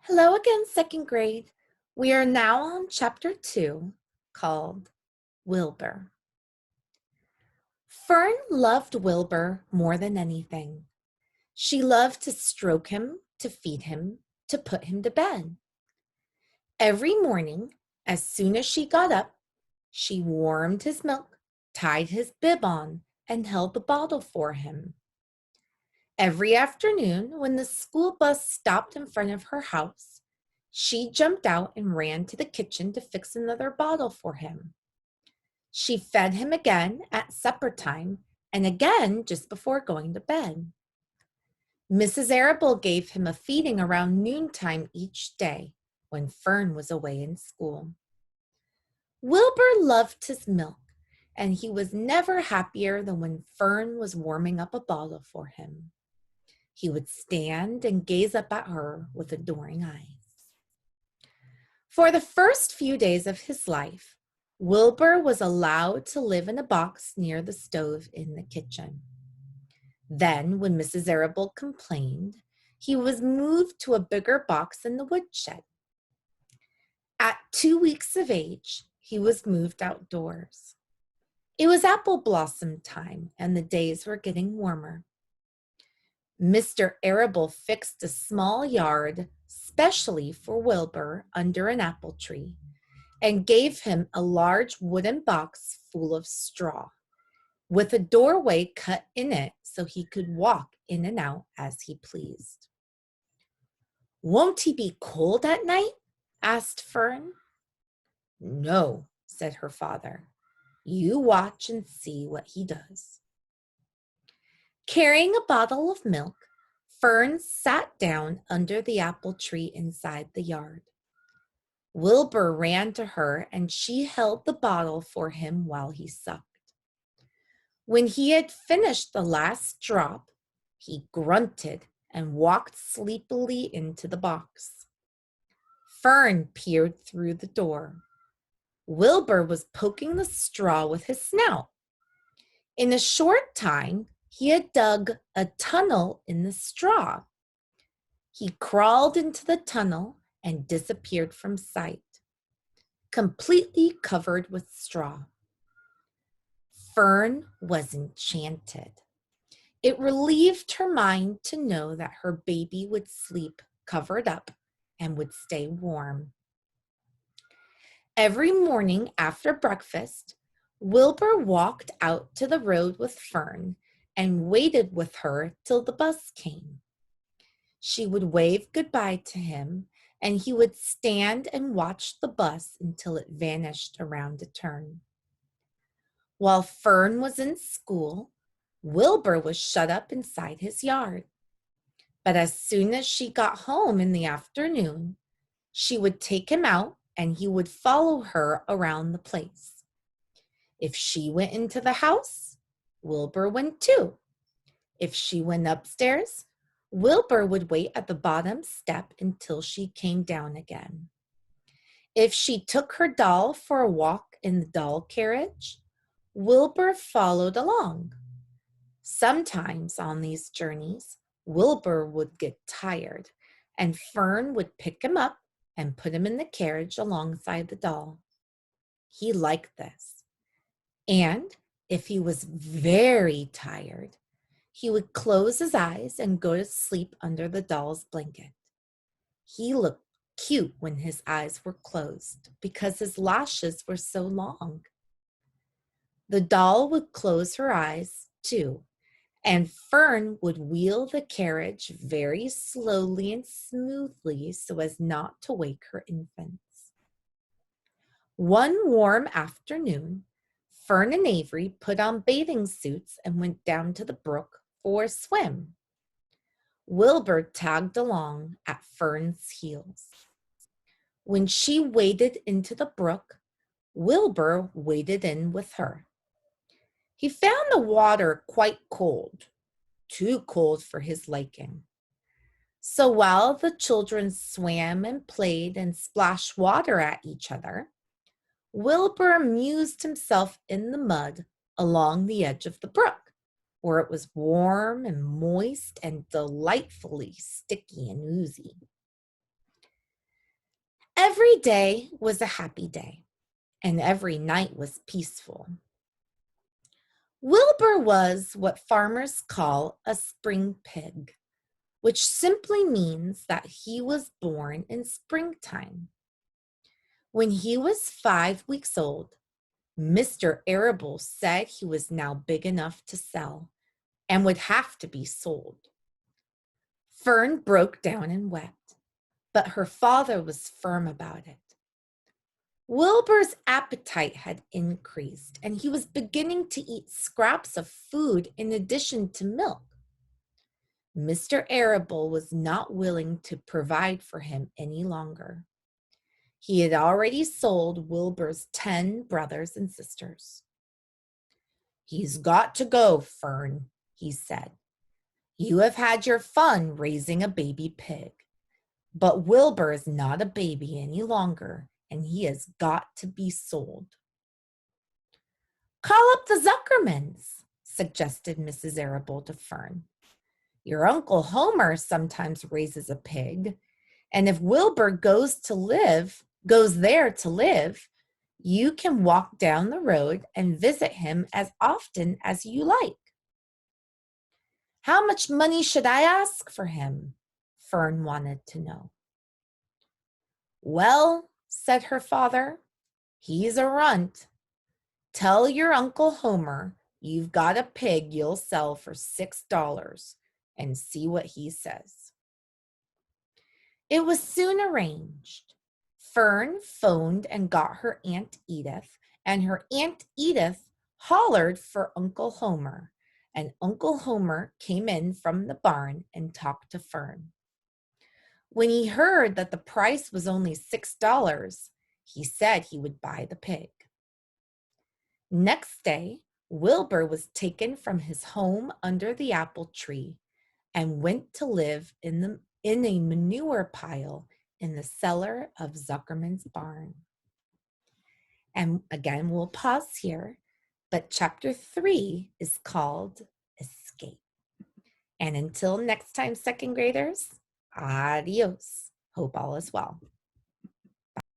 Hello again, second grade. We are now on chapter 2 called Wilbur. Fern loved Wilbur more than anything. She loved to stroke him, to feed him, to put him to bed. Every morning, as soon as she got up, she warmed his milk, tied his bib on, and held the bottle for him. Every afternoon, when the school bus stopped in front of her house, she jumped out and ran to the kitchen to fix another bottle for him. She fed him again at supper time and again just before going to bed. Mrs. Arable gave him a feeding around noontime each day when Fern was away in school. Wilbur loved his milk, and he was never happier than when Fern was warming up a bottle for him. He would stand and gaze up at her with adoring eyes. For the first few days of his life, Wilbur was allowed to live in a box near the stove in the kitchen. Then, when Mrs. Arable complained, he was moved to a bigger box in the woodshed. At 2 weeks of age, he was moved outdoors. It was apple blossom time, and the days were getting warmer. Mr. Arable fixed a small yard specially for Wilbur under an apple tree and gave him a large wooden box full of straw with a doorway cut in it so he could walk in and out as he pleased. "Won't he be cold at night?" asked Fern. "No," said her father. "You watch and see what he does." Carrying a bottle of milk, Fern sat down under the apple tree inside the yard. Wilbur ran to her and she held the bottle for him while he sucked. When he had finished the last drop, he grunted and walked sleepily into the box. Fern peered through the door. Wilbur was poking the straw with his snout. In a short time, he had dug a tunnel in the straw. He crawled into the tunnel and disappeared from sight, completely covered with straw. Fern was enchanted. It relieved her mind to know that her baby would sleep covered up and would stay warm. Every morning after breakfast, Wilbur walked out to the road with Fern and waited with her till the bus came. She would wave goodbye to him, and he would stand and watch the bus until it vanished around a turn. While Fern was in school, Wilbur was shut up inside his yard. But as soon as she got home in the afternoon, she would take him out and he would follow her around the place. If she went into the house, Wilbur went too. If she went upstairs, Wilbur would wait at the bottom step until she came down again. If she took her doll for a walk in the doll carriage, Wilbur followed along. Sometimes on these journeys, Wilbur would get tired, and Fern would pick him up and put him in the carriage alongside the doll. He liked this. And if he was very tired, he would close his eyes and go to sleep under the doll's blanket. He looked cute when his eyes were closed because his lashes were so long. The doll would close her eyes too, and Fern would wheel the carriage very slowly and smoothly so as not to wake her infants. One warm afternoon, Fern and Avery put on bathing suits and went down to the brook for a swim. Wilbur tagged along at Fern's heels. When she waded into the brook, Wilbur waded in with her. He found the water quite cold, too cold for his liking. So while the children swam and played and splashed water at each other, Wilbur amused himself in the mud along the edge of the brook, where it was warm and moist and delightfully sticky and oozy. Every day was a happy day, and every night was peaceful. Wilbur was what farmers call a spring pig, which simply means that he was born in springtime. When he was 5 weeks old, Mr. Arable said he was now big enough to sell and would have to be sold. Fern broke down and wept, but her father was firm about it. Wilbur's appetite had increased, and he was beginning to eat scraps of food in addition to milk. Mr. Arable was not willing to provide for him any longer. He had already sold Wilbur's 10 brothers and sisters. "He's got to go, Fern," he said. "You have had your fun raising a baby pig, but Wilbur is not a baby any longer, and he has got to be sold." "Call up the Zuckermans," suggested Mrs. Arable to Fern. "Your Uncle Homer sometimes raises a pig, and if Wilbur goes there to live, you can walk down the road and visit him as often as you like." "How much money should I ask for him?" Fern wanted to know. "Well," said her father, "he's a runt. Tell your Uncle Homer you've got a pig you'll sell for $6 and see what he says." It was soon arranged. Fern phoned and got her Aunt Edith, and her Aunt Edith hollered for Uncle Homer, and Uncle Homer came in from the barn and talked to Fern. When he heard that the price was only $6, he said he would buy the pig. Next day, Wilbur was taken from his home under the apple tree and went to live in a manure pile in the cellar of Zuckerman's barn. And again, we'll pause here, but chapter 3 is called Escape. And until next time, second graders, adios. Hope all is well.